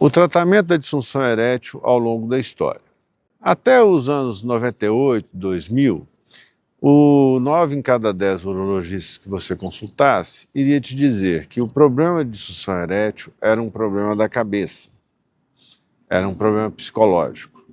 O tratamento da disfunção erétil ao longo da história. Até os anos 98, 2000, o 9 em cada 10 urologistas que você consultasse iria te dizer que o problema de disfunção erétil era um problema da cabeça, era um problema psicológico.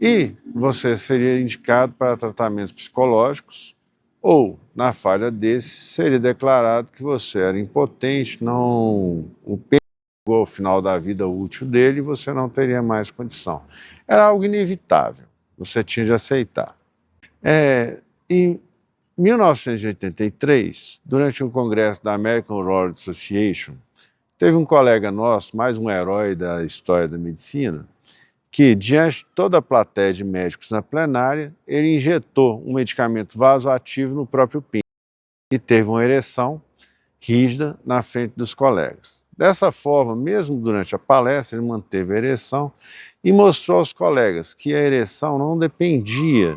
E você seria indicado para tratamentos psicológicos ou, na falha desses, seria declarado que você era impotente, o peso chegou ao final da vida útil dele e você não teria mais condição. Era algo inevitável, você tinha de aceitar. Em 1983, durante um congresso da American Urology Association, teve um colega nosso, mais um herói da história da medicina, que, diante de toda a plateia de médicos na plenária, ele injetou um medicamento vasoativo no próprio pênis e teve uma ereção rígida na frente dos colegas. Dessa forma, mesmo durante a palestra, ele manteve a ereção e mostrou aos colegas que a ereção não dependia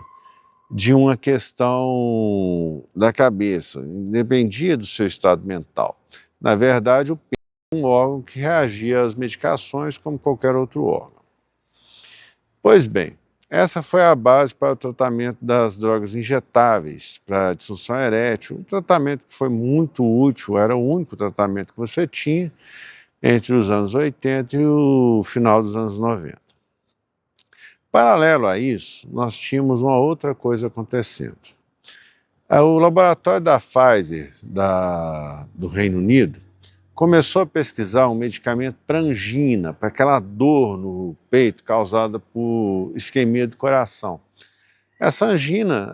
de uma questão da cabeça, dependia do seu estado mental. Na verdade, o pênis é um órgão que reagia às medicações como qualquer outro órgão. Pois bem, essa foi a base para o tratamento das drogas injetáveis para a disfunção erétil, um tratamento que foi muito útil, era o único tratamento que você tinha entre os anos 80 e o final dos anos 90. Paralelo a isso, nós tínhamos uma outra coisa acontecendo. O laboratório da Pfizer, do Reino Unido, começou a pesquisar um medicamento para angina, para aquela dor no peito causada por isquemia do coração. Essa angina,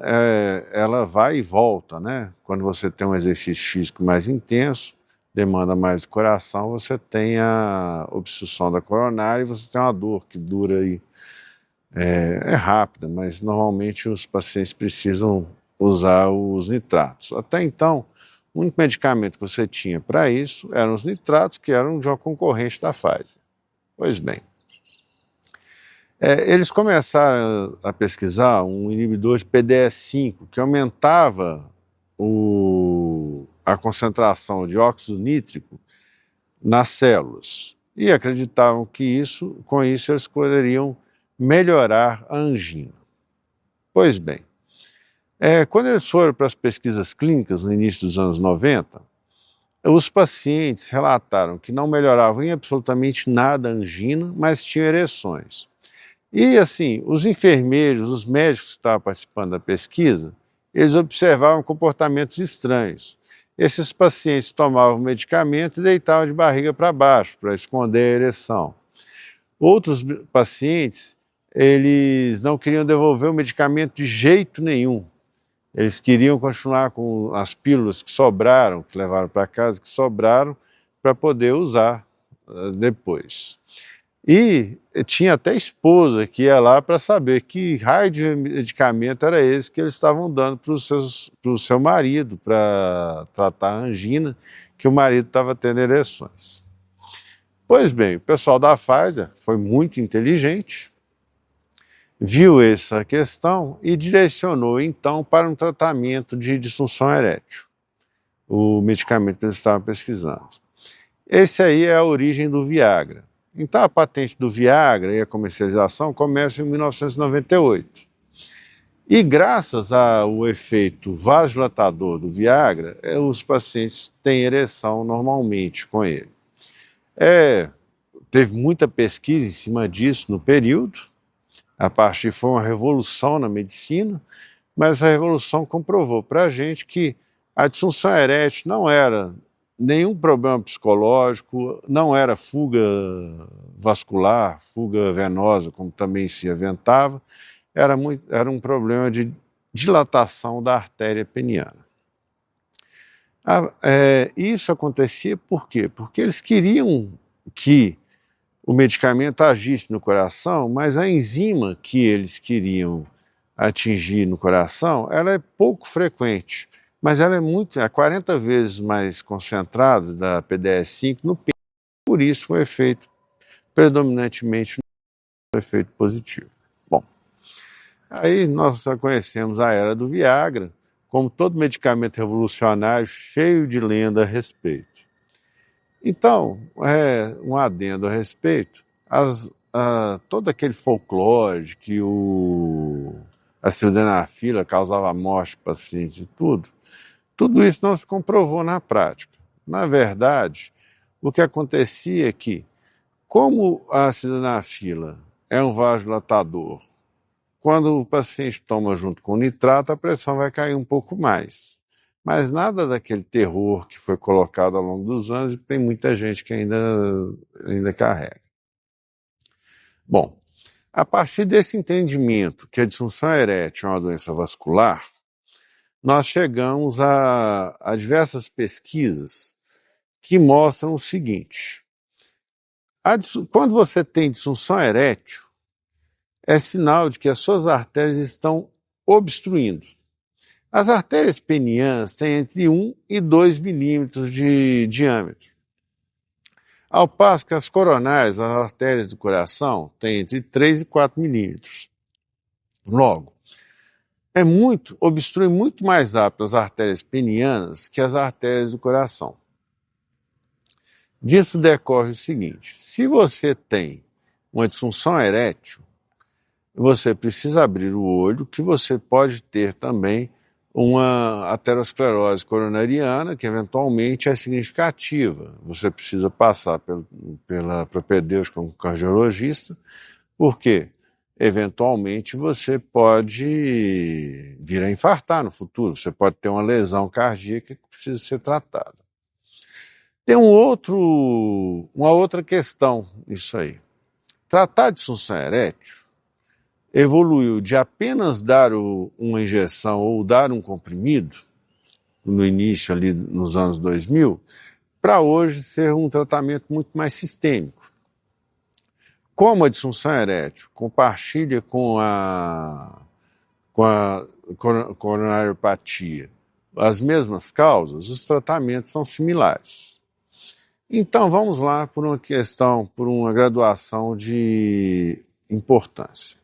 ela vai e volta, né? Quando você tem um exercício físico mais intenso, demanda mais do coração, você tem a obstrução da coronária e você tem uma dor que dura aí, é rápida, mas normalmente os pacientes precisam usar os nitratos. Até então, o único medicamento que você tinha para isso eram os nitratos, que eram de uma concorrente da Pfizer. Pois bem, eles começaram a pesquisar um inibidor de PDE5, que aumentava a concentração de óxido nítrico nas células. E acreditavam que com isso eles poderiam melhorar a angina. Pois bem, quando eles foram para as pesquisas clínicas no início dos anos 90, os pacientes relataram que não melhoravam em absolutamente nada a angina, mas tinham ereções. E assim, os enfermeiros, os médicos que estavam participando da pesquisa, eles observavam comportamentos estranhos. Esses pacientes tomavam medicamento e deitavam de barriga para baixo, para esconder a ereção. Outros pacientes, eles não queriam devolver o medicamento de jeito nenhum. Eles queriam continuar com as pílulas que sobraram, que levaram para casa, que sobraram, para poder usar depois. E tinha até esposa que ia lá para saber que raio de medicamento era esse que eles estavam dando para o seu marido, para tratar a angina, que o marido estava tendo ereções. Pois bem, o pessoal da Pfizer foi muito inteligente, viu essa questão e direcionou então para um tratamento de disfunção erétil, o medicamento que eles estavam pesquisando. Esse aí é a origem do Viagra. Então a patente do Viagra e a comercialização começam em 1998. E graças ao efeito vasodilatador do Viagra, os pacientes têm ereção normalmente com ele. Teve muita pesquisa em cima disso no período. A partir foi uma revolução na medicina, mas a revolução comprovou para a gente que a disfunção erétil não era nenhum problema psicológico, não era fuga vascular, fuga venosa, como também se aventava, era um problema de dilatação da artéria peniana. Isso acontecia por quê? Porque eles queriam que o medicamento agisse no coração, mas a enzima que eles queriam atingir no coração, ela é pouco frequente, mas ela é 40 vezes mais concentrada da PDE5 no pênis, por isso o efeito predominantemente um efeito positivo. Bom, aí nós já conhecemos a era do Viagra, como todo medicamento revolucionário, cheio de lenda a respeito. Então, um adendo a respeito, todo aquele folclore de que a sildenafila causava morte para pacientes e tudo isso não se comprovou na prática. Na verdade, o que acontecia é que, como a sildenafila é um vasodilatador, quando o paciente toma junto com o nitrato, a pressão vai cair um pouco mais. Mas nada daquele terror que foi colocado ao longo dos anos e que tem muita gente que ainda carrega. Bom, a partir desse entendimento que a disfunção erétil é uma doença vascular, nós chegamos a diversas pesquisas que mostram o seguinte: quando você tem disfunção erétil, é sinal de que as suas artérias estão obstruindo. As artérias penianas têm entre 1 e 2 milímetros de diâmetro, ao passo que as coronárias, as artérias do coração, têm entre 3 e 4 milímetros. Logo, obstrui muito mais rápido as artérias penianas que as artérias do coração. Disso decorre o seguinte: se você tem uma disfunção erétil, você precisa abrir o olho, que você pode ter também uma aterosclerose coronariana, que eventualmente é significativa. Você precisa passar pela propedêutica com o cardiologista, porque eventualmente você pode vir a infartar no futuro, você pode ter uma lesão cardíaca que precisa ser tratada. Tem uma outra questão nisso aí. Tratar de disfunção erétil evoluiu de apenas dar uma injeção ou dar um comprimido, no início ali nos anos 2000, para hoje ser um tratamento muito mais sistêmico. Como a disfunção erétil compartilha com a coronariopatia as mesmas causas, os tratamentos são similares. Então vamos lá por uma graduação de importância.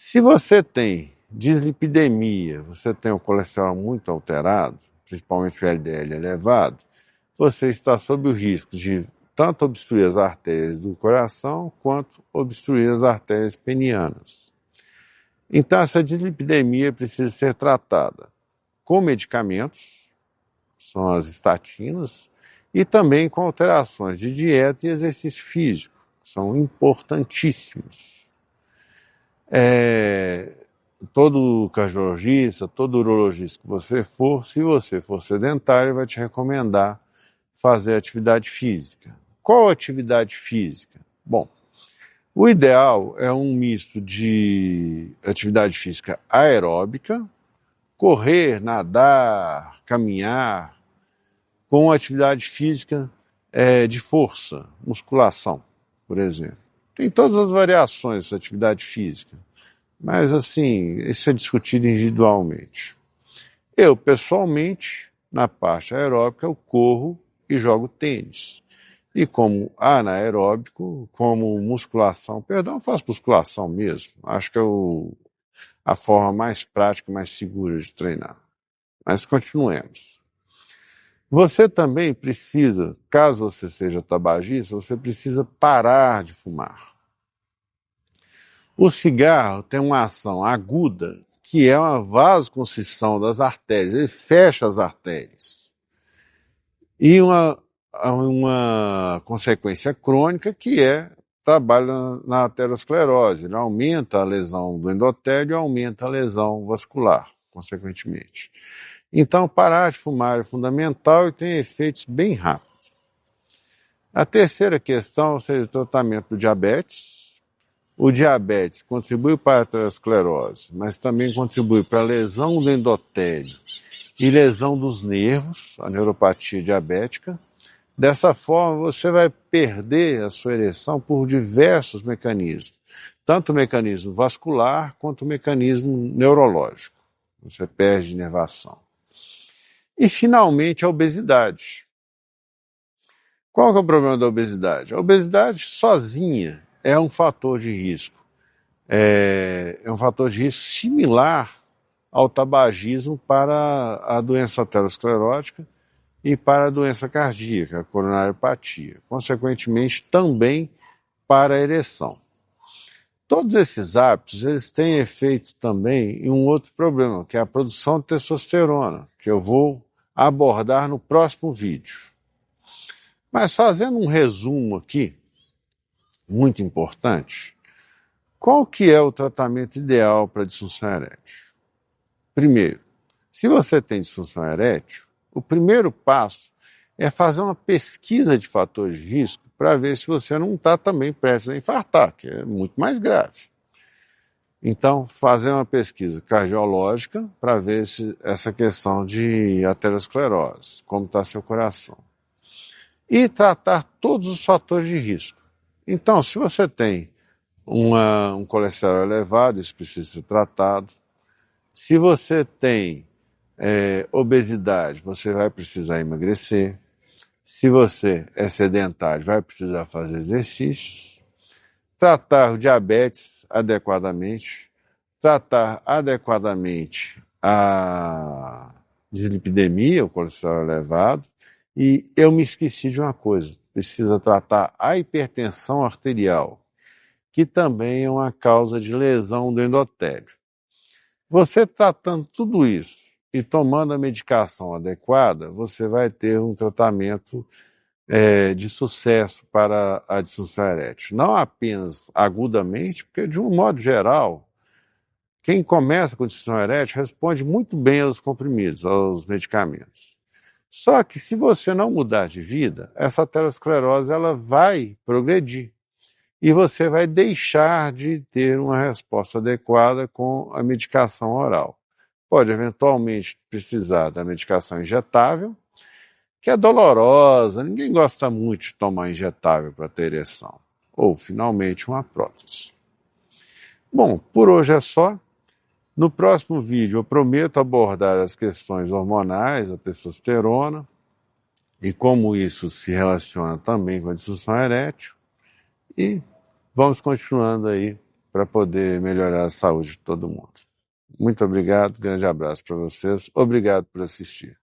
Se você tem dislipidemia, você tem o colesterol muito alterado, principalmente o LDL elevado, você está sob o risco de tanto obstruir as artérias do coração quanto obstruir as artérias penianas. Então essa dislipidemia precisa ser tratada com medicamentos, são as estatinas, e também com alterações de dieta e exercício físico, que são importantíssimos. Todo cardiologista, todo urologista que você for, se você for sedentário, vai te recomendar fazer atividade física. Qual atividade física? Bom, o ideal é um misto de atividade física aeróbica, correr, nadar, caminhar, com atividade física de força, musculação, por exemplo. Tem todas as variações dessa atividade física, mas assim, isso é discutido individualmente. Eu, pessoalmente, na parte aeróbica, eu corro e jogo tênis. E como anaeróbico, como musculação, eu faço musculação mesmo, acho que é a forma mais prática, mais segura de treinar. Mas continuemos. Você também precisa, caso você seja tabagista, você precisa parar de fumar. O cigarro tem uma ação aguda, que é uma vasoconstrição das artérias, ele fecha as artérias. E uma consequência crônica que trabalha na aterosclerose, ele aumenta a lesão do endotélio e aumenta a lesão vascular, consequentemente. Então, parar de fumar é fundamental e tem efeitos bem rápidos. A terceira questão seria o tratamento do diabetes. O diabetes contribui para a aterosclerose, mas também contribui para a lesão do endotélio e lesão dos nervos, a neuropatia diabética. Dessa forma, você vai perder a sua ereção por diversos mecanismos, tanto o mecanismo vascular quanto o mecanismo neurológico. Você perde inervação. E, finalmente, a obesidade. Qual que é o problema da obesidade? A obesidade sozinha é um fator de risco. É um fator de risco similar ao tabagismo para a doença aterosclerótica e para a doença cardíaca, a coronariopatia. Consequentemente, também para a ereção. Todos esses hábitos, eles têm efeito também em um outro problema, que é a produção de testosterona, que eu vou abordar no próximo vídeo. Mas fazendo um resumo aqui, muito importante, qual que é o tratamento ideal para disfunção erétil? Primeiro, se você tem disfunção erétil, o primeiro passo é fazer uma pesquisa de fatores de risco para ver se você não está também prestes a infartar, que é muito mais grave. Então, fazer uma pesquisa cardiológica para ver se essa questão de aterosclerose, como está seu coração. E tratar todos os fatores de risco. Então, se você tem um colesterol elevado, isso precisa ser tratado. Se você tem obesidade, você vai precisar emagrecer. Se você é sedentário, vai precisar fazer exercícios. Tratar o diabetes adequadamente. Tratar adequadamente a dislipidemia, o colesterol elevado. E eu me esqueci de uma coisa, precisa tratar a hipertensão arterial, que também é uma causa de lesão do endotélio. Você tratando tudo isso e tomando a medicação adequada, você vai ter um tratamento de sucesso para a disfunção erétil. Não apenas agudamente, porque de um modo geral, quem começa com disfunção erétil responde muito bem aos comprimidos, aos medicamentos. Só que se você não mudar de vida, essa aterosclerose ela vai progredir e você vai deixar de ter uma resposta adequada com a medicação oral. Pode eventualmente precisar da medicação injetável, que é dolorosa, ninguém gosta muito de tomar injetável para ter ereção. Ou, finalmente, uma prótese. Bom, por hoje é só. No próximo vídeo eu prometo abordar as questões hormonais, a testosterona, e como isso se relaciona também com a disfunção erétil. E vamos continuando aí para poder melhorar a saúde de todo mundo. Muito obrigado, grande abraço para vocês. Obrigado por assistir.